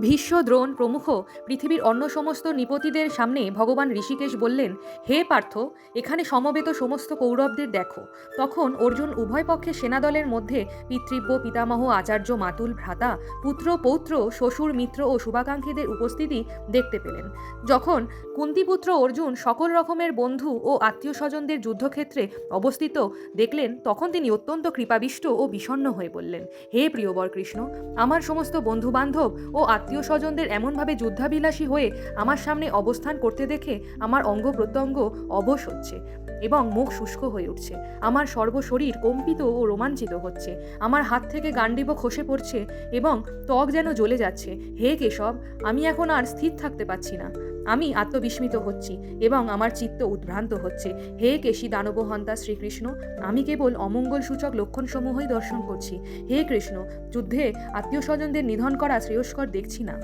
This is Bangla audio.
ভীষ্ম, দ্রোণ প্রমুখ পৃথিবীর অন্য সমস্ত নৃপতিদের সামনে ভগবান ঋষিকেশ বললেন, হে পার্থ, এখানে সমবেত সমস্ত কৌরবদের দেখো। তখন অর্জুন উভয় পক্ষের সেনাদলের মধ্যে পিতৃব্য, পিতামহ, আচার্য, মাতুল, ভ্রাতা, পুত্র, পৌত্র, শ্বশুর, মিত্র ও শুভাকাঙ্ক্ষীদের উপস্থিতি দেখতে পেলেন। যখন কুন্তিপুত্র অর্জুন সকল রকমের বন্ধু ও আত্মীয় স্বজনদের যুদ্ধক্ষেত্রে অবস্থিত দেখলেন, তখন তিনি অত্যন্ত কৃপাবিষ্ট ও বিষণ্ণ হয়ে বললেন, হে প্রিয়বর কৃষ্ণ, আমার সমস্ত বন্ধুবান্ধব ও আত্মীয় স্বজনদের এমনভাবে যুদ্ধাভিলাষী হয়ে আমার সামনে অবস্থান করতে দেখে আমার অঙ্গ প্রত্যঙ্গ অবশ হচ্ছে এবং মুখ শুষ্ক হয়ে উঠছে। আমার সর্বশরীর কম্পিত ও রোমাঞ্চিত হচ্ছে। আমার হাত থেকে গান্ডীব খসে পড়ছে এবং ত্বক যেন জ্বলে যাচ্ছে। হে কেশব, আমি এখন আর স্থির থাকতে পারছি না। আমি আত্মবিস্মিত হচ্ছি এবং আমার চিত্ত উদ্ভ্রান্ত হচ্ছে। হে কেশী দানবহন্তা শ্রীকৃষ্ণ, আমি কেবল অমঙ্গল সূচক লক্ষণসমূহই দর্শন করছি। হে কৃষ্ণ, যুদ্ধে আত্মীয় স্বজনদের নিধন করা শ্রেয়স্কর দেখছি না।